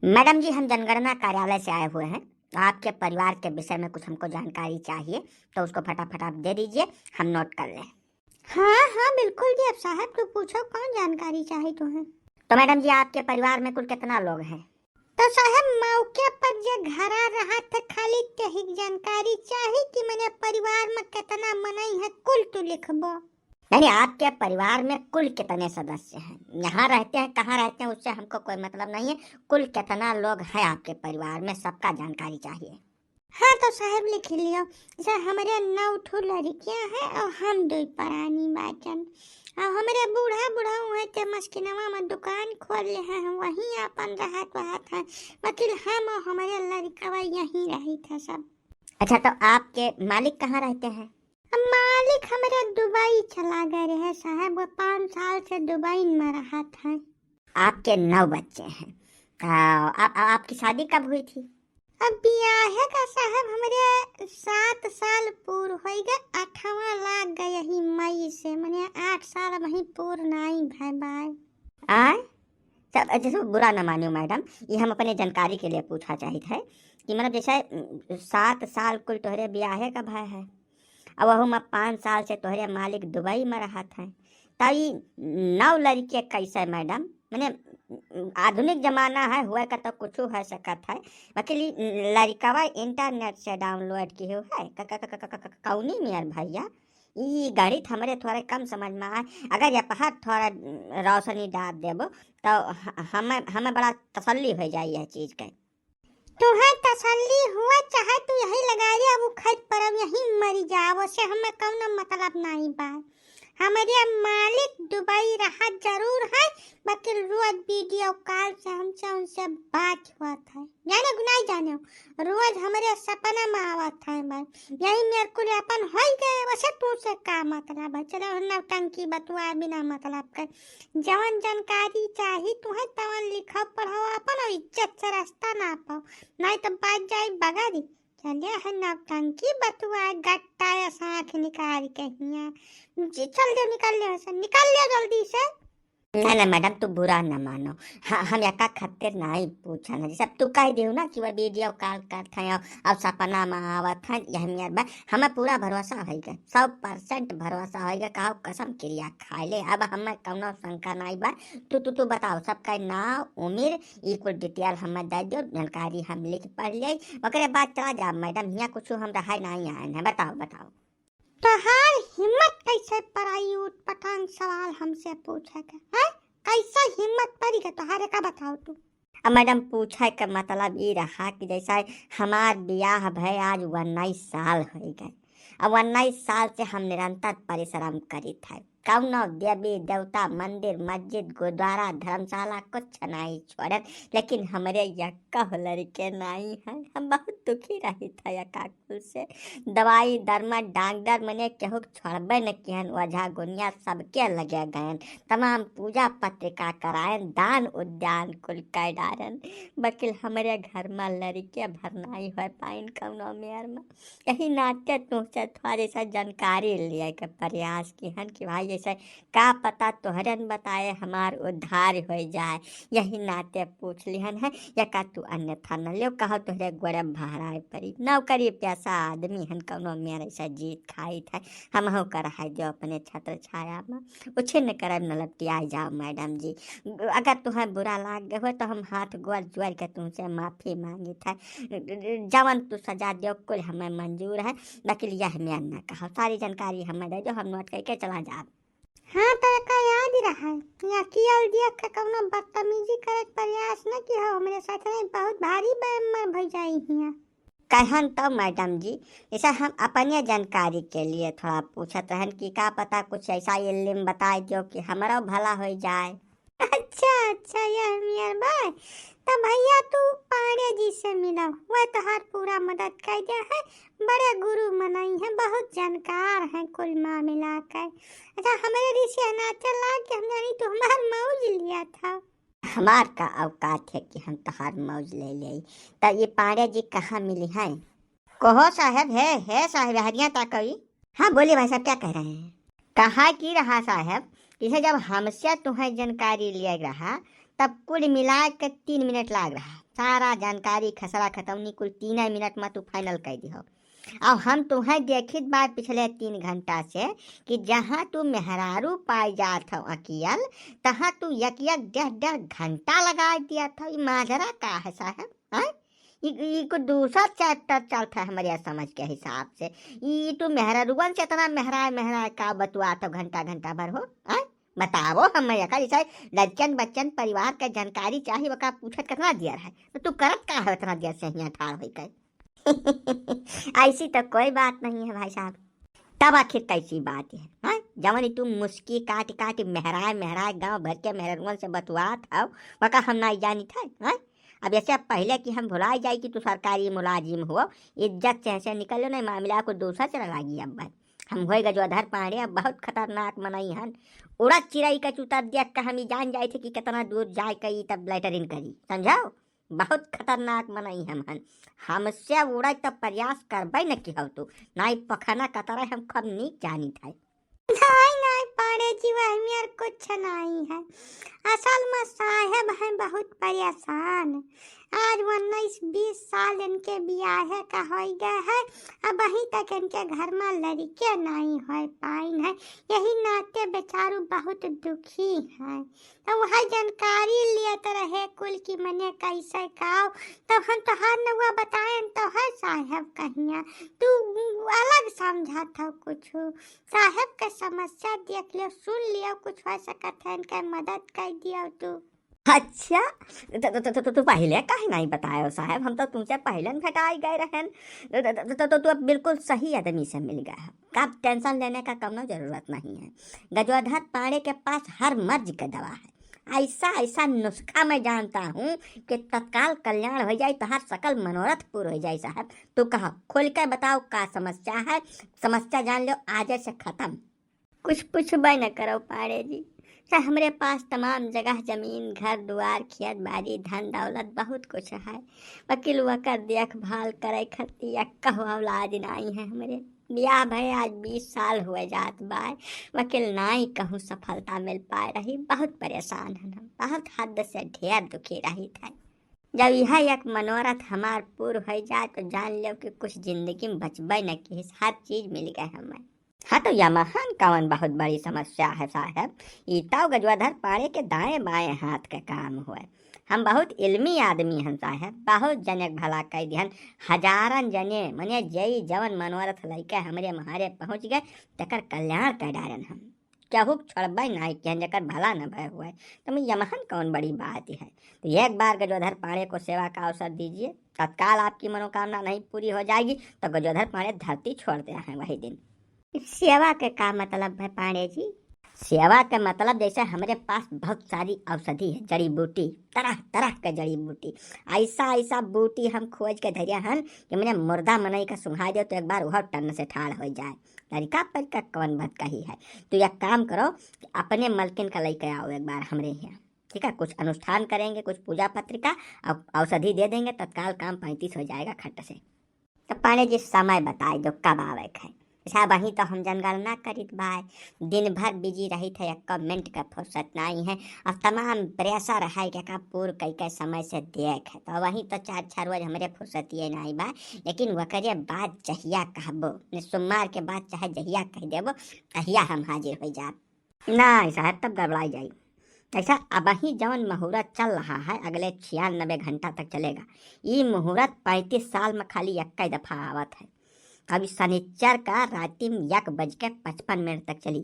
Madam जी, हम जनगणना कार्यालय से आए हुए हैं। आपके परिवार के विषय में कुछ हमको जानकारी चाहिए, तो उसको फटाफट आप दे दीजिए, हम नोट कर लें। हाँ हाँ बिल्कुल जी। अब साहब तो पूछो कौन जानकारी चाहे तो है। तो मैडम जी, आपके परिवार में कुल कितना लोग हैं? तो साहब मौके पर जे घरा रहा था खाली तही जानकारी चाही कि मैंने परिवार में कितना मनई है कुल तो लिखबो। नहीं, आपके परिवार में कुल कितने सदस्य हैं? यहाँ रहते हैं, कहाँ रहते हैं, उससे हमको कोई मतलब नहीं है। कुल कितना लोग हैं आपके परिवार में, सबका जानकारी चाहिए। हाँ तो साहब लिख लियो। जैसे हमारे 9 ठो लड़कियां हैं और हम 2 परानी बाचन। और हमारे बूढ़ा बूढ़ा हुए के मस्किनवा में दुकान खोल ले हैं, वहीं अपन रहत वहत है। वकील हम और हमारे लड़कवा यहीं रही था सब। अच्छा, तो आपके मालिक कहाँ रहते हैं? अब मालिक हमारे दुबई चला गए रहे साहब, वो 5 साल से दुबई में रहा था। आपके 9 बच्चे हैं। आपकी शादी कब हुई थी? अब ब्याह का साहब हमारे 7 साल पूर्ण हो गए, 8वां लाग गए ही मई से, मैंने 8 साल वही पूर्ण आई भाई भाई। आए सब जैसे बुरा न मानियो मैडम, ये हम अपने जानकारी के लिए पूछा चाहिए है कि मतलब जैसे 7 साल कुल तोहरे ब्याहे का भाई है, अब वह मैं 5 साल से तोहरे मालिक दुबई में रहा था। तभी 9 लड़के कैसे मैडम? मैंने आधुनिक जमाना है, हुआ का तो कुछ है सकत है। बाकी लड़कवा इंटरनेट से डाउनलोड की हुआ है कौनी नियर भैया। ये गणित हमारे थोड़ा कम समझ में आए। अगर ये पहाड़ थोड़ा रोशनी डाल देबो तो हमें हमें बड़ा तसल्ली हो जाए यह चीज़ के। तुम्हें तसल्ली हुआ चाहे तो यही लगा दिया, अब खत पर अब यही मर जाओ से हमें कौन मतलब नहीं बा। हमारे मालिक दुबई रहा जरूर है, बाकी रोज वीडियो कॉल से हमसे उनसे बात हुआ था। जाने गुनाई जाने रोज हमारे सपना में आवत है। बस यही मेरे को अपन हो गए, वैसे तू से का मतलब है। चलो नौटंकी बतुआ बिना मतलब के जवन जानकारी चाहिए तुम्हें तवन लिखा पढ़ाओ अपन, और इज्जत से रास्ता ना पाओ, नहीं तो बात जाए बगारी। चलिए है नौटंकी बतुआ गट्टा या साँख निकाल के हिया जी। चल दो निकल ले, निकल ले जल्दी से। नहीं नहीं मैडम, तू बुरा न मानो। हाँ, हम यका खातिर नहीं पूछा ना, जैसे तू कह दियो ना कि वह वीडियो कॉल करते हैं और सपना में आवत है, यही मेरे बा हमें पूरा भरोसा होगा, 100% भरोसा होगा। कहो कसम क्रिया खा ले, अब हमें कौनो शंका नहीं बा। तू बताओ सबका नाम उम्र ई कुल डिटेल हमें दे दियो, जानकारी हम लिख पढ़ ले, ओकरे बाद चला जा मैडम। यहाँ कुछ हम रहा नहीं आए हैं, बताओ बताओ। तोहार हिम्मत कैसे पराई उठ पटांग सवाल हमसे पूछे के है? कैसे हिम्मत पड़ी के तोहारे का बताओ तू। अब मैडम पूछे का मतलब ये रहा कि जैसा हमार ब्याह भय आज 19 साल हो गए। अब 19 साल से हम निरंतर परिश्रम करित है, कौनो देवी देवता मंदिर मस्जिद गुरुद्वारा धर्मशाला कुछ नहीं छोड़त, लेकिन हमारे यक्का लड़के नहीं है। हम बहुत दुखी रही था यक्का कुल से। दवाई दरमा डॉक्टर मैंने केहू छोड़बे न किहन, ओझा गुनिया सबके लगे गए, तमाम पूजा पत्रिका करायन, दान उद्यान कुल कर डारन, वकील हमारे घर में लड़के भरनाई हो पाइन कौनो मेयर में। यही नाते तुमसे थोड़ा जैसा जानकारी लिए के प्रयास की हन कि भाई जैसे का पता तोहरन बताए हमार उद्धार हो जाए, यही नाते पूछ लिहन है। या का तू अन्यथा न लियो, कहो तोहरे गोरे भराए पड़ी नौकरी पैसा आदमी हन कौनो मेरे ऐसा जीत खाई था। हम हो कर है जो अपने छत्र छाया में उछिन्न कर न लपटिया जाओ मैडम जी। अगर तुम्हें बुरा लाग गए हो तो हम हाथ गोर जोड़ के तुमसे माफ़ी मांगी था। जवन तू सजा दो कुल हमें मंजूर है, बाकी यह मैं न कहा। सारी जानकारी हमें दे दो, हम नोट करके चला जा। हाँ तो का याद रहा या कियल दिया के कौनो बदतमीजी करे के प्रयास न की हो मेरे साथ नहीं, बहुत भारी बेमार भई जाई हिया। कहन तो मैडम जी, ऐसा हम अपने जानकारी के लिए थोड़ा पूछत रहन कि का पता कुछ ऐसा इल्म बताए जो कि हमारा भला हो जाए। अच्छा अच्छा यह मियार भाई, तो भैया तू पांडे जी से मिला, वह तोहार पूरा मदद कर दिया है। बड़े गुरु मनाई है, बहुत जानकार है कुल मामला का। अच्छा हमारे ऋषि अनाचल ला के हम जानी तो हमार मौज लिया था। हमार का औकात है कि हम तहार मौज ले ले। तो ये पांडे जी कहाँ मिली हैं? कहो साहब, है साहब हरिया ताकई। हाँ बोलिए भाई साहब, क्या कह रहे हैं? कहाँ की रहा साहब? इसे जब हमसे तुम्हें जानकारी लिया रहा तब कुल मिला के 3 मिनट लाग रहा। सारा जानकारी खसरा खतौनी कुल 3 मिनट में तू फाइनल कर दी हो। अब हम तुम्हें देखित बात पिछले 3 घंटा से कि जहाँ तू मेहरारू पाई जात हो अकियल, तहाँ तू यक 1.5 घंटा लगा दिया था। ये माजरा का है साहब? हाँ, ये को दूसरा चैप्टर चलता है हमारे समझ के हिसाब से। ये तो मेहरारूवन से इतना मेहराय का बतुआ तो घंटा घंटा भर हो। हाँ, बतावो हमें का जैसे लड़कन बच्चन परिवार के जानकारी चाहिए वका पूछत कितना दिया है, तो तू करत का है इतना देर से यहाँ ठाड़ हो गए? ऐसी तो कोई बात नहीं है भाई साहब। तब आखिर कैसी बात है? हाँ, जवन तुम मुस्की काट काट मेहराय गांव भर के मेहरुआ से बतुआत हो वका हम नहीं जानी था। हाँ, अब ऐसे पहले कि हम भुलाई जाए कि तू सरकारी मुलाजिम हो, इज्जत से ऐसे निकलो नहीं, मामला को दूसरा चला लागी। अब हम होए गजोधर पांडे अब बहुत खतरनाक मनई हन। उड़द चिड़ई का चूता देख कर हम जान जाए थे कि कितना दूर जाए कई तब लेटरिन करी, समझाओ? बहुत खतरनाक मनई हम हन। हमसे उड़ा तब प्रयास करबे न कि हो तू नाई पखना कतरा हम खब नहीं जानी था। नहीं पाड़े जी वह मेर कुछ नहीं है। असल में साहेब हैं बहुत परेशान। आज 19-20 साल इनके ब्याह का हो गया है, अब अभी तक इनके घर में लड़के नहीं हो पाई है। यही नाते बेचारू बहुत दुखी है। तो वह जानकारी लिया रहे कुल की मने कैसे काओ, तब हम तो हर नवा बताएं तो है साहेब कहिया तू अलग समझा था कुछ। साहेब के समस्या देख लियो, सुन लियो, कुछ हो सकत है इनके मदद कर दियो तू। अच्छा, तो पहले काहे नहीं बतायो साहब? हम तो तुमसे पहले भेटाई गए रहन। तो अब बिल्कुल सही आदमी से मिल गया है। कब टेंशन लेने का कम जरूरत नहीं है। गजोधर पांडे के पास हर मर्ज का दवा है। ऐसा नुस्खा मैं जानता हूँ कि तत्काल कल्याण हो जाए, तो हर सकल मनोरथ पूर्ण हो जाए। साहब तो कहो, खोल कर बताओ का समस्या है। समस्या जान लो, आज से खत्म। कुछ पूछबे न करो पांडे जी। सर हमारे पास तमाम जगह जमीन घर दुआर खेत बाड़ी धन दौलत बहुत कुछ है। वकील वकर देखभाल करे खती कहो औलाद नहीं है। हमारे ब्याह भय आज 20 साल हुए जात बाय, वकील नहीं कहूँ सफलता मिल पाए रही। बहुत परेशान है हम, बहुत हद से ढेर दुखी रही था। जब यह एक मनोरथ हमार पूर्ण हो जाए तो जान लो कि कुछ जिंदगी में बचबे न कि हर चीज मिल गए हमें। हाँ, तो यह महान कवन बहुत बड़ी समस्या है साहब। ईताव गजवाधर पाड़े के दाएं बाएं हाथ का काम हुए। हम बहुत इल्मी आदमी हैं साहब, बहुत जने भला कह दिहन। हजारन जने मने जई जवन मनोरथ लैके हमरे महारे पहुँच गए, तकर कल्याण कर डारन हम। केहू छोड़बे नहीं कि जकर भला न भय हुए। तो मैं यमहन कौन बड़ी बात है। तो एक बार गजोधर पांडे को सेवा का अवसर दीजिए, तत्काल आपकी मनोकामना नहीं पूरी हो जाएगी तो गजोधर पांडे धरती छोड़ते हैं वही दिन। सेवा के का मतलब है पांडे जी? सेवा का मतलब जैसे हमारे पास बहुत सारी औषधि है, जड़ी बूटी, तरह तरह के जड़ी बूटी। ऐसा बूटी हम खोज के धैर्य हन कि मैंने मुर्दा मनई का सुंघा दो तो एक बार वह टन से ठाड़ हो जाए। तरीका पर का कौन बात कही है। तो यह काम करो कि अपने मलकिन का लेके आओ एक बार हमरे यहाँ, ठीक है? कुछ अनुष्ठान करेंगे, कुछ पूजा पत्रिका और औषधि दे देंगे, तत्काल काम 35 हो जाएगा खट से। तो पांडे जी समय बताए दो कब आवे है। अच्छा वहीं तो हम जनगणना करित बाय, दिन भर बिजी रही थे, एक मिनट का फुर्सत नहीं है। अब तमाम प्रेशर है कि का पूर कई समय से देख है, तो वहीं तो 4-4 रोज हमारे फुर्सत ये नहीं बा। लेकिन वकरे बाद जहिया कहबो, सोमवार के बाद चाहे जहिया कह देबो तहिया हम हाजिर हो जा। नहीं साहब तब गड़बड़ाई जाई। ऐसा अब ही जवन मुहूर्त चल रहा है अगले 96 घंटा तक चलेगा। ये मुहूर्त 35 साल में खाली 1 दफा आवत है। अभी शनिचर का राति में 1:55 तक चली।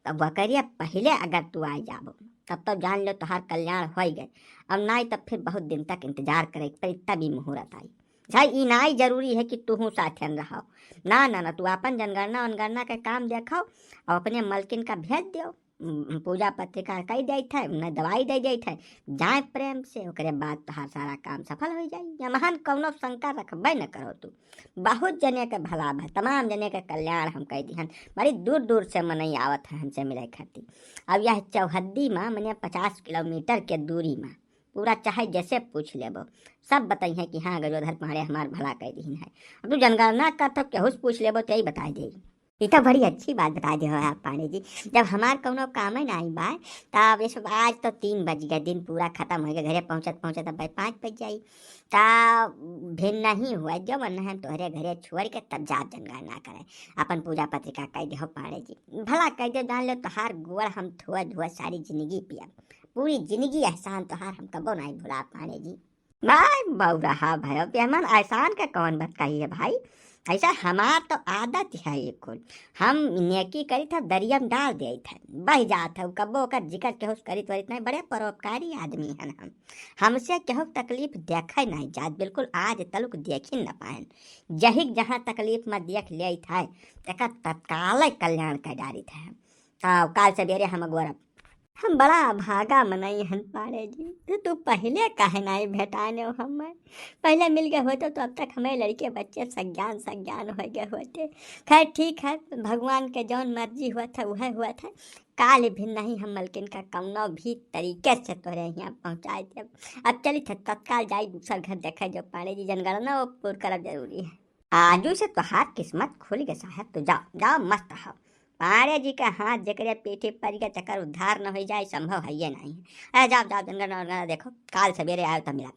तब वकरिया पहले अगर तू आ जाबो तब तो जान लो तुम्हार कल्याण हो गए। अब नहीं तब फिर बहुत दिन तक इंतजार करे पर तभी मुहूर्त आई। भाई नहीं जरूरी है कि तू साथन रहो। ना तू अपन जनगणना वनगणना का काम देखो और अपने मलकिन का भेज दो, पूजा पत्रिका कही दे थे, उन्हें दवाई दे थे, जाए प्रेम से, ओकरे बाद तोहार सारा काम सफल हो जाए। या महान कौनो शंका रखबे न करो तू। बहुत जने के भला है, तमाम जने के कल्याण हम कह दिहन। बड़ी दूर दूर से मनई आवत है हमसे मिले खातिर। अब यह चौहद्दी में मने 50 किलोमीटर के दूरी में पूरा चाहे जैसे पूछ लेबो सब बताई है कि हाँ गजोधर पांडे हमार भला कह दीन है। अब तू जनगणना का तो केहू पूछ लेबो तो यही बता दे। ये तो बड़ी अच्छी बात बता दी हो आप पांडे जी। जब हमार कौनो काम है ना आई बा तब ये सब आज तो 3 बज गए, दिन पूरा खत्म हो गया, घरे पहुँचत पहुँचत अब भाई 5 बज जाई। ता भिन नहीं हुआ जो मन है तोहरे घरे छोड़ के तब जात जनगणना करे, अपन पूजा पत्रिका कह दे हो पांडे जी। भला कह दे जान लो तोहार गोड़ हम धुआ धुआ सारी जिंदगी पिया, पूरी जिंदगी एहसान तोहार हम कबो नहीं भुला पांडे जी। भाई बहु रहा भाई, अब हमन एहसान का कौन बात कही है भाई, ऐसा हमार तो आदत है ये कुल। हम नेकी करी था दरिया में डाल दे थे, बह जात है कबो कर जिक्र केहू करी त्वरित नहीं, बड़े परोपकारी आदमी हैं हम। हमसे केहू तकलीफ देखे नहीं जात, बिल्कुल आज तलुक देखी न पाए। जही जहाँ तकलीफ में देख ले था तक तत्काल कल्याण कर डारी था। काल सवेरे हम गोरब हम बड़ा भागा मनई हन पाड़े जी। तू पहले काहे नहीं भेटाने हो हमें, पहले मिल गए होते तो अब तक हमें लड़के बच्चे सज्ञान हो गए होते। खैर ठीक है, भगवान के जौन मर्जी हुआ था वह हुआ था। काल भी नहीं हम मलकिन का कौनो भी तरीके से तोरे यहाँ पहुँचाए थे। अब चली थे तत्काल जाई दूसर घर देखे जो पाड़े जी जनगणना वो पूर करब जरूरी है। आजू से तोहार किस्मत खुल गए साहब, तो जाओ जाओ मस्त हो। पाड़े जी का हाथ जकरे पीठी पर के चक्कर उद्धार न हो जाए संभव है ये नहीं। अरे जाओ जाओ जनगणना देखो, काल सवेरे आयो तो मिला।